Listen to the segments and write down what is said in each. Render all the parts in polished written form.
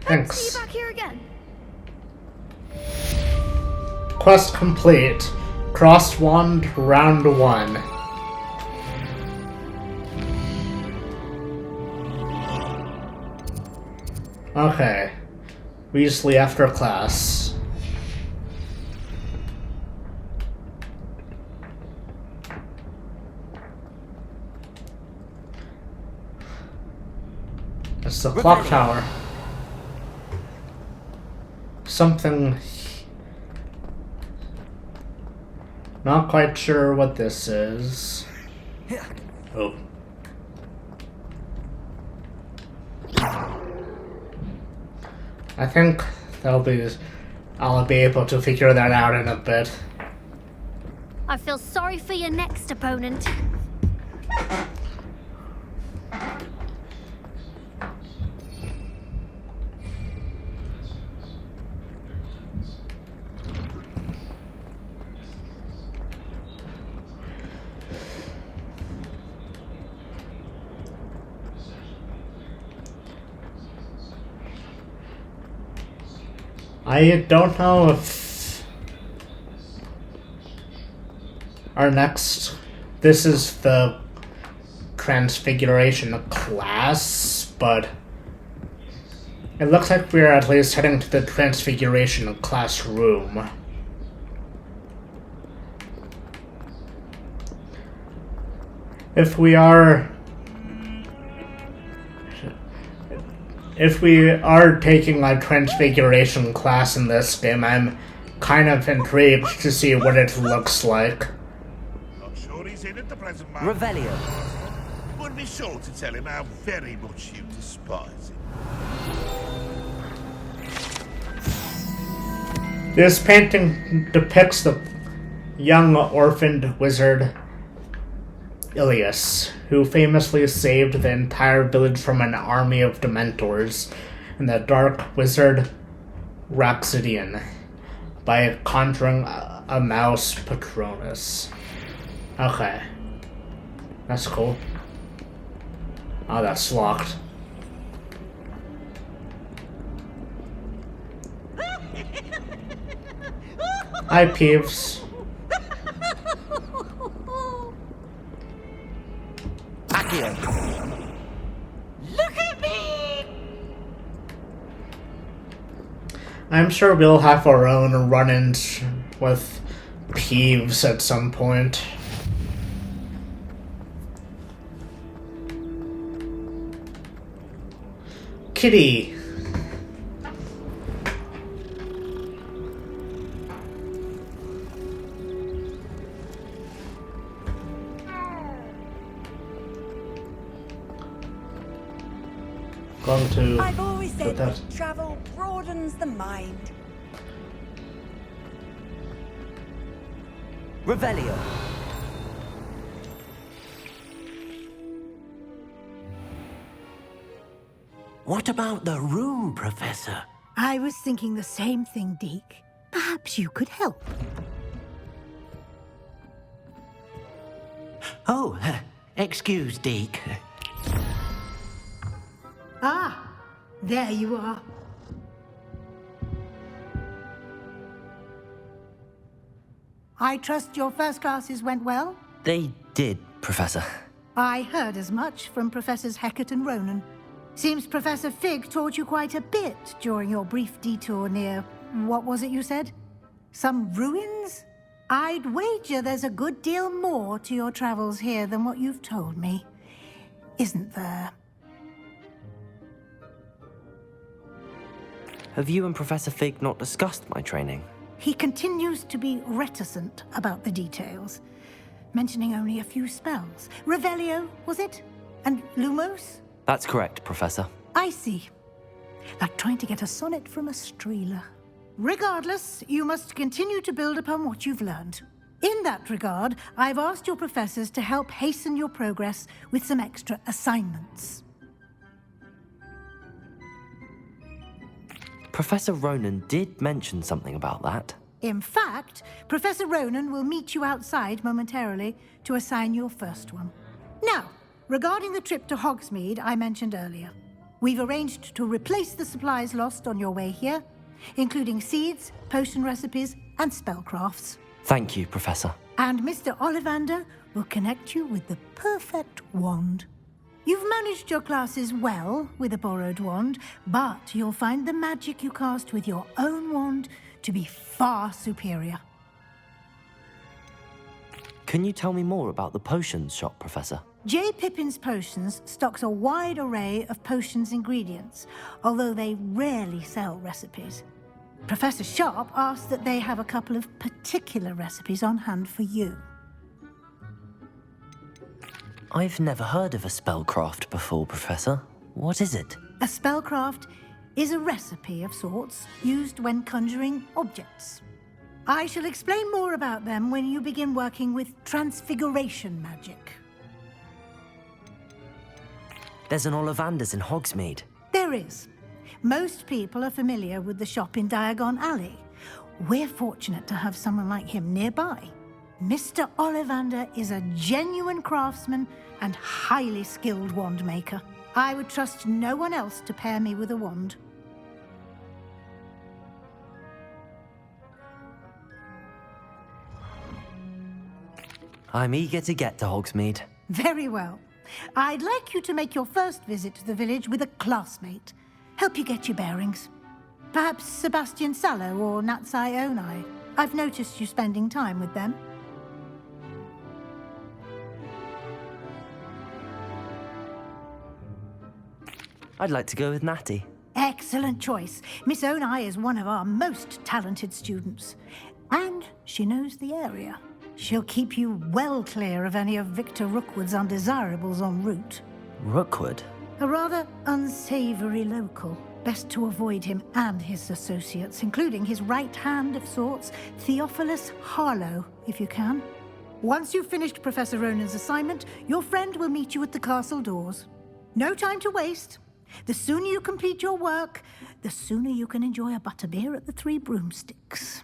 Good to see you Thanks. back here again. Quest complete. Cross wand round 1. Okay. Weasley after class. It's the clock tower. Something. Not quite sure what this is. Oh. I think I'll be able to figure that out in a bit. I feel sorry for your next opponent. I don't know if this is the Transfiguration class, but it looks like we're at least heading to the Transfiguration classroom. If we are taking a Transfiguration class in this game, I'm kind of intrigued to see what it looks like. Not sure he's in at the present moment. Revelio. Would be sure to tell him how very much you despise him. This painting depicts the young orphaned wizard Ilias, who famously saved the entire village from an army of Dementors and the dark wizard Raxidian by conjuring a mouse Patronus. Okay. That's cool. Oh, that's locked. Hi, Peeves. Accio. Look at me! I'm sure we'll have our own run-ins with Peeves at some point. Kitty. Going to I've always said put that. that travel broadens the mind. Revelio. What about the room, Professor? I was thinking the same thing, Deke. Perhaps you could help. Oh, excuse, Deke. Ah, there you are. I trust your first classes went well? They did, Professor. I heard as much from Professors Hecat and Ronan. Seems Professor Fig taught you quite a bit during your brief detour near... what was it you said? Some ruins? I'd wager there's a good deal more to your travels here than what you've told me. Isn't there? Have you and Professor Fig not discussed my training? He continues to be reticent about the details, mentioning only a few spells. Revelio, was it? And Lumos? That's correct, Professor. I see. Like trying to get a sonnet from a streeler. Regardless, you must continue to build upon what you've learned. In that regard, I've asked your professors to help hasten your progress with some extra assignments. Professor Ronan did mention something about that. In fact, Professor Ronan will meet you outside momentarily to assign your first one. Now, regarding the trip to Hogsmeade I mentioned earlier. We've arranged to replace the supplies lost on your way here, including seeds, potion recipes, and spellcrafts. Thank you, Professor. And Mr. Ollivander will connect you with the perfect wand. You've managed your classes well with a borrowed wand, but you'll find the magic you cast with your own wand to be far superior. Can you tell me more about the potions shop, Professor? J. Pippin's Potions stocks a wide array of potions ingredients, although they rarely sell recipes. Professor Sharp asked that they have a couple of particular recipes on hand for you. I've never heard of a spellcraft before, Professor. What is it? A spellcraft is a recipe of sorts used when conjuring objects. I shall explain more about them when you begin working with transfiguration magic. There's an Ollivander's in Hogsmeade. There is. Most people are familiar with the shop in Diagon Alley. We're fortunate to have someone like him nearby. Mr. Ollivander is a genuine craftsman and highly skilled wand maker. I would trust no one else to pair me with a wand. I'm eager to get to Hogsmeade. Very well. I'd like you to make your first visit to the village with a classmate. Help you get your bearings. Perhaps Sebastian Sallow or Natsai Onai. I've noticed you spending time with them. I'd like to go with Natty. Excellent choice. Miss Onai is one of our most talented students. And she knows the area. She'll keep you well clear of any of Victor Rookwood's undesirables en route. Rookwood? A rather unsavory local. Best to avoid him and his associates, including his right hand of sorts, Theophilus Harlow, if you can. Once you've finished Professor Ronan's assignment, your friend will meet you at the castle doors. No time to waste. The sooner you complete your work, the sooner you can enjoy a butterbeer at the Three Broomsticks.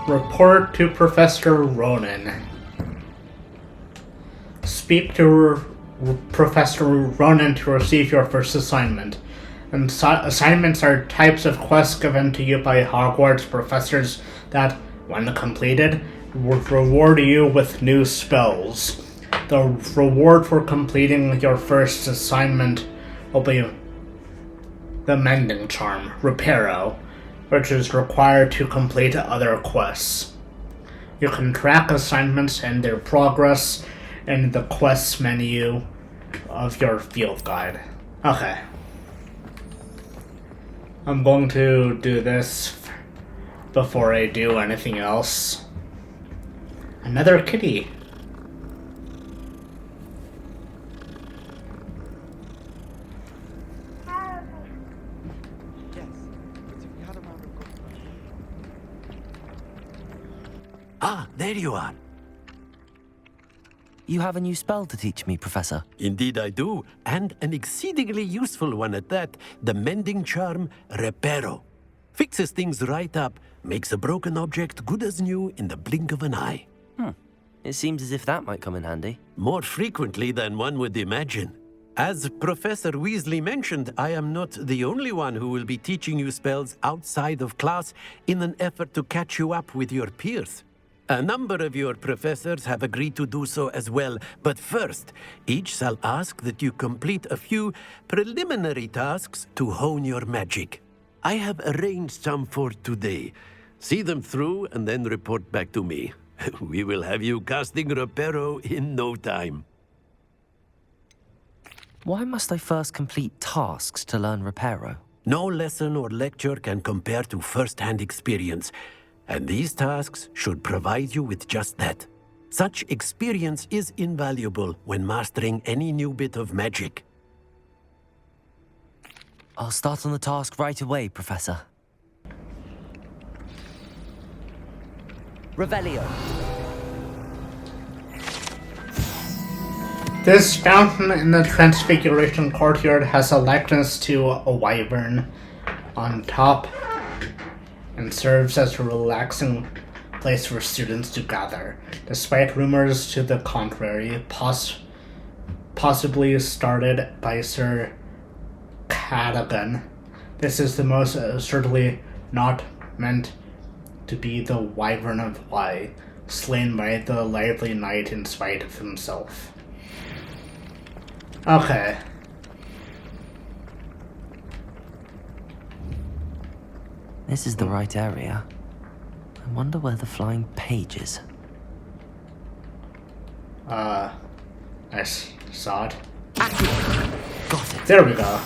Report to Professor Ronan. Speak to Professor Ronan to receive your first assignment. And assignments are types of quests given to you by Hogwarts professors that, when completed, will reward you with new spells. The reward for completing your first assignment will be the Mending Charm, Reparo, which is required to complete other quests. You can track assignments and their progress in the quests menu of your field guide. Okay. I'm going to do this before I do anything else. Another kitty. Ah, there you are. You have a new spell to teach me, Professor. Indeed I do, and an exceedingly useful one at that, the Mending Charm Reparo. Fixes things right up, makes a broken object good as new in the blink of an eye. It seems as if that might come in handy. More frequently than one would imagine. As Professor Weasley mentioned, I am not the only one who will be teaching you spells outside of class in an effort to catch you up with your peers. A number of your professors have agreed to do so as well, but first, each shall ask that you complete a few preliminary tasks to hone your magic. I have arranged some for today. See them through and then report back to me. We will have you casting Reparo in no time. Why must I first complete tasks to learn Reparo? No lesson or lecture can compare to first-hand experience, and these tasks should provide you with just that. Such experience is invaluable when mastering any new bit of magic. I'll start on the task right away, Professor. Revelio. This fountain in the Transfiguration Courtyard has a likeness to a wyvern on top and serves as a relaxing place for students to gather. Despite rumors to the contrary, possibly started by Sir Cadogan, this is the most certainly not meant to be the Wyvern of Wye, slain by the lively knight in spite of himself. Okay. This is the right area. I wonder where the flying page is. I saw it. Got it. There we go.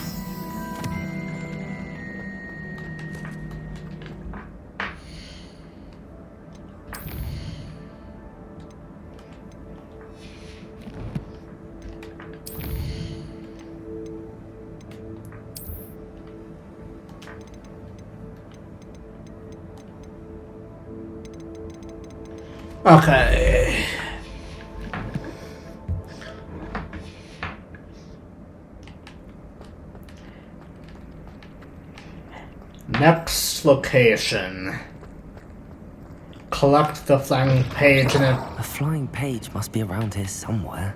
Okay. Next location. Collect the flying page in a... A flying page must be around here somewhere.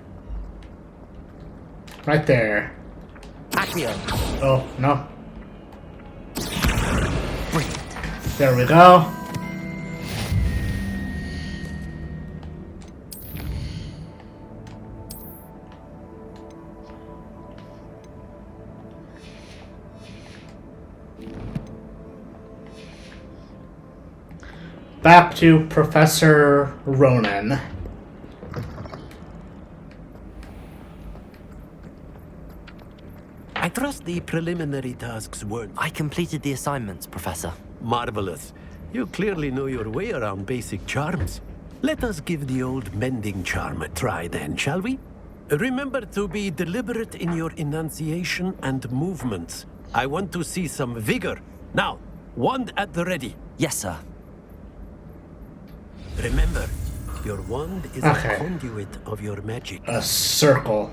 Right there. Accio. Oh, no. Brilliant. There we go. Back to Professor Ronan. I trust the preliminary tasks weren't I completed the assignments, Professor. marvelous. You clearly know your way around basic charms. Let us give the old mending charm a try then, shall we? Remember to be deliberate in your enunciation and movements. I want to see some vigor. Now, wand at the ready. Yes, sir. Remember, your wand is Okay. a conduit of your magic. A circle.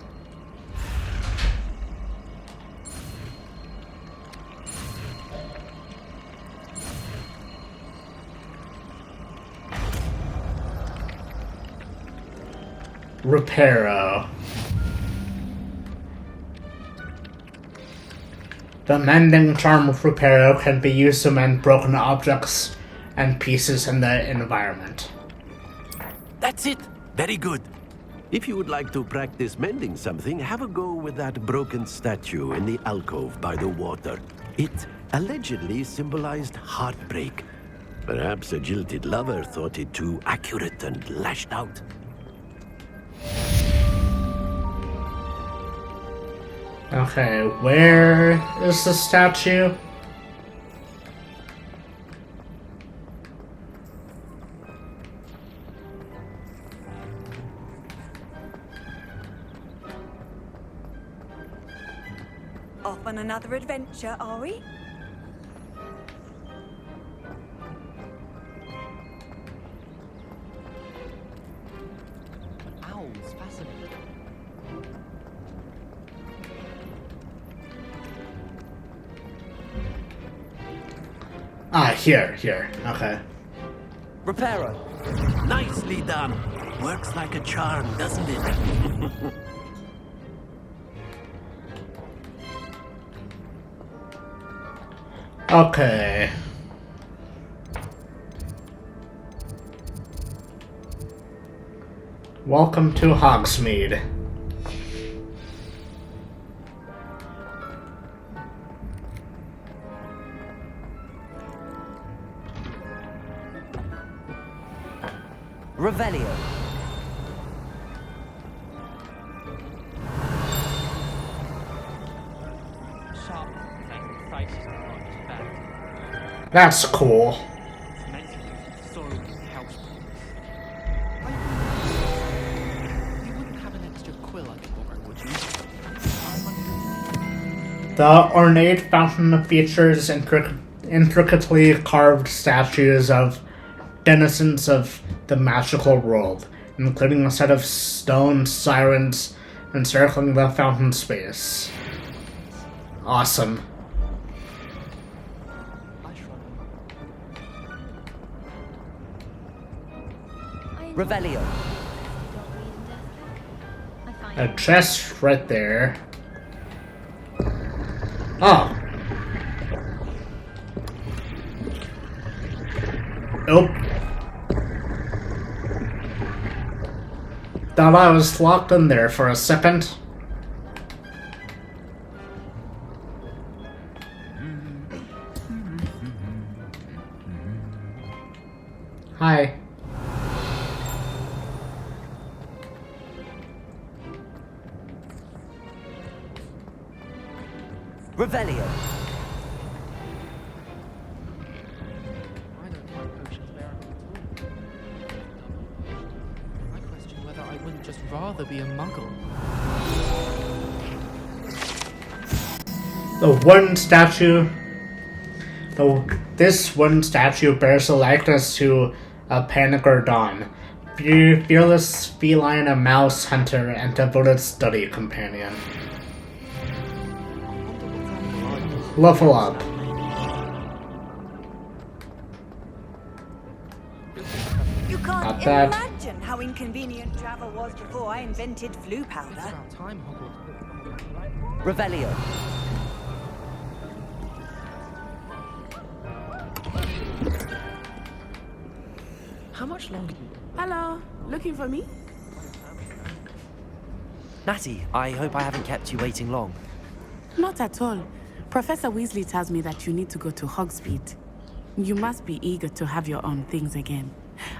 Reparo. The mending charm of Reparo can be used to mend broken objects and pieces in the environment. That's it. Very good. If you would like to practice mending something, have a go with that broken statue in the alcove by the water. It allegedly symbolized heartbreak. Perhaps a jilted lover thought it too accurate and lashed out. Okay, where is the statue? Off on another adventure, are we? Owls, fascinating. Ah, here. Okay. Reparo. Nicely done. Works like a charm, doesn't it? Okay. Welcome to Hogsmeade. Revelio. Sharp, tangled faces behind his back. That's cool. It's meant to be soiled house plants. You wouldn't have an extra quill I could borrow, would you? The ornate fountain features intricately carved statues of denizens of the magical world, including a set of stone sirens encircling the fountain space. Awesome. I shrug. Revelio. A chest right there. Oh. Nope. Thought I was locked in there for a second. Hi. Revelio. I don't find potions bearable at all. I question whether I wouldn't just rather be a muggle. The one statue. This one statue bears a likeness to a Panicker Dawn, fearless feline, a mouse hunter, and devoted study companion. Level up. You can't Not bad. imagine how inconvenient travel was before I invented flu It's powder. about time Hogwarts. Revelio. How much longer? Hello, looking for me? Natty, I hope I haven't kept you waiting long. Not at all. Professor Weasley tells me that you need to go to Hogsmeade. You must be eager to have your own things again.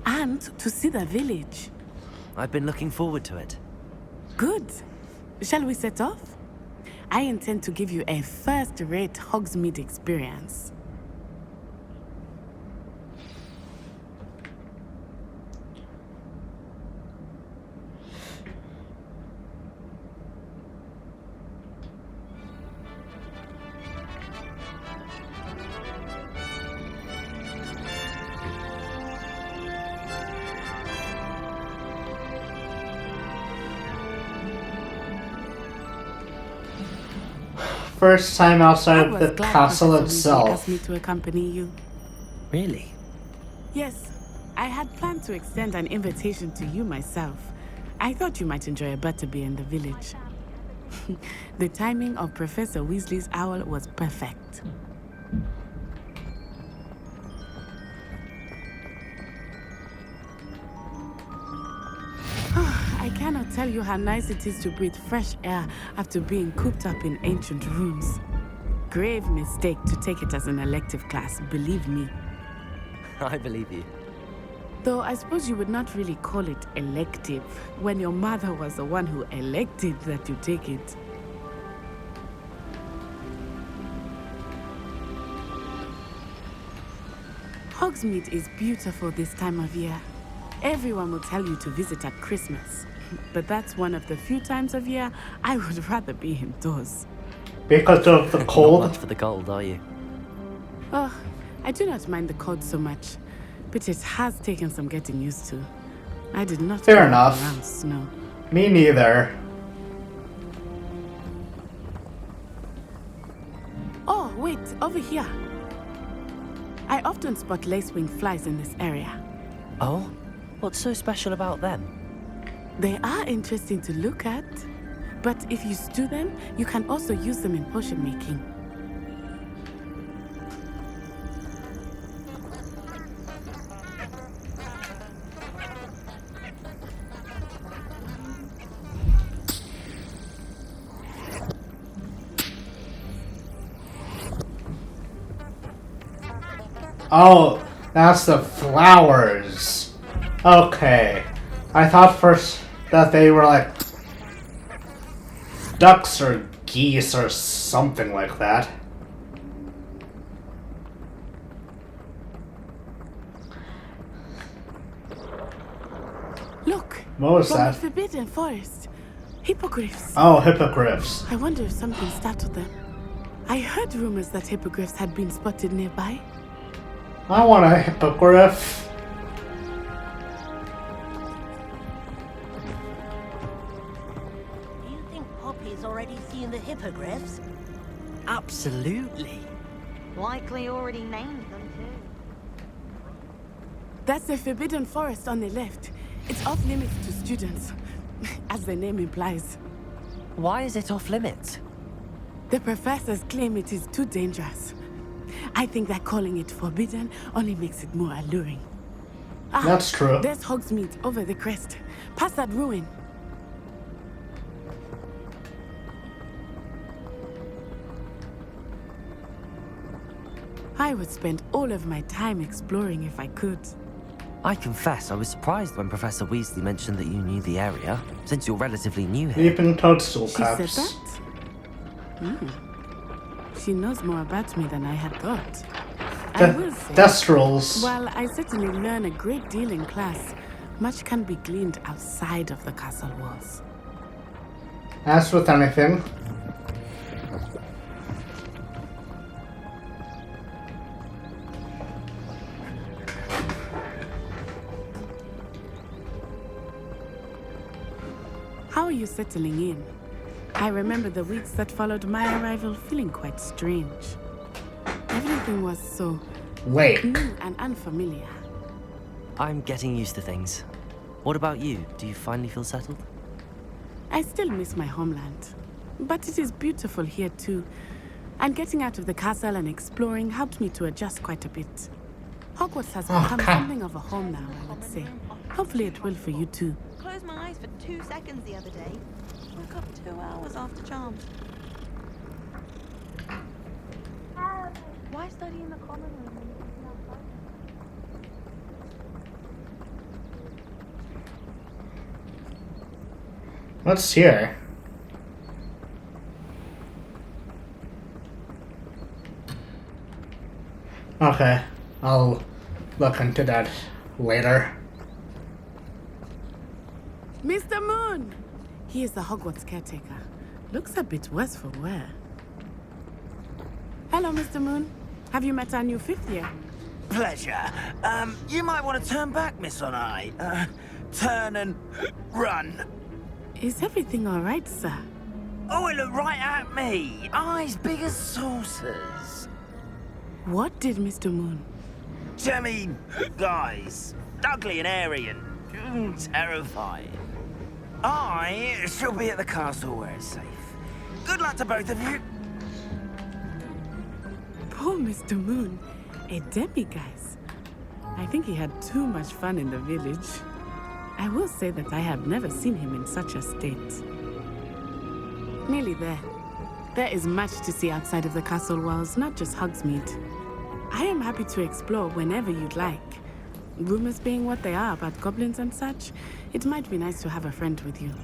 And to see the village. I've been looking forward to it. Good. Shall we set off? I intend to give you a first-rate Hogsmeade experience. First time outside I of was the glad castle Professor Weasley itself. asked me to accompany you. Really? Yes, I had planned to extend an invitation to you myself. I thought you might enjoy a butterbeer in the village. The timing of Professor Weasley's owl was perfect. I cannot tell you how nice it is to breathe fresh air after being cooped up in ancient rooms. Grave mistake to take it as an elective class, believe me. I believe you. Though I suppose you would not really call it elective when your mother was the one who elected that you take it. Hogsmeade is beautiful this time of year. Everyone will tell you to visit at Christmas. But that's one of the few times of year I would rather be indoors. Because of the Not cold. much for the cold, are you? Oh, I do not mind the cold so much, but it has taken some getting used to. I did not Fair grow up enough. around snow. Me neither. Oh, wait, over here. I often spot lacewing flies in this area. Oh? What's so special about them? They are interesting to look at, but if you stew them, you can also use them in potion making. Oh, that's the flowers. Okay. I thought first that they were like ducks or geese or something like that. Look! What was from that? the Forbidden Forest. Hippogriffs. Oh, hippogriffs. I wonder if something startled them. I heard rumors that hippogriffs had been spotted nearby. I want a hippogriff. Do you think Poppy's already seen the hippogriffs? Absolutely. Likely already named them too. That's the Forbidden Forest on the left. It's off limits to students, as the name implies. Why is it off limits? The professors claim it is too dangerous. I think that calling it forbidden only makes it more alluring. That's true. There's Hogsmeade over the crest, past that ruin. I would spend all of my time exploring if I could. I confess I was surprised when Professor Weasley mentioned that you knew the area, since you're relatively new here. Leaping toadstool She caps. said that? She knows more about me than I had thought. I will say, Thestrals. while I certainly learn a great deal in class, much can be gleaned outside of the castle walls. As with anything. How are you settling in? I remember the weeks that followed my arrival feeling quite strange. Everything was so Lake. new and unfamiliar. I'm getting used to things. What about you? Do you finally feel settled? I still miss my homeland, but it is beautiful here too. And getting out of the castle and exploring helped me to adjust quite a bit. Hogwarts has become something of a home now, I would say. Hopefully it will for you too. Closed my eyes for 2 seconds the other day. Woke up 2 hours after charms. Why study in the common room when you can be outside? What's here? Okay, I'll look into that later. Mr. Moon! He is the Hogwarts caretaker. Looks a bit worse for wear. Hello, Mr. Moon. Have you met our new 5th year? Pleasure. You might want to turn back, Miss Onai. Turn and run. Is everything all right, sir? Oh, it looked right at me. Eyes big as saucers. What did Mr. Moon? I mean, guys, ugly and airy and terrifying. I shall be at the castle where it's safe. Good luck to both of you. Poor Mr. Moon. A demiguise. I think he had too much fun in the village. I will say that I have never seen him in such a state. Nearly there. There is much to see outside of the castle walls, not just Hogsmeade. I am happy to explore whenever you'd like. Rumors being what they are about goblins and such, it might be nice to have a friend with you.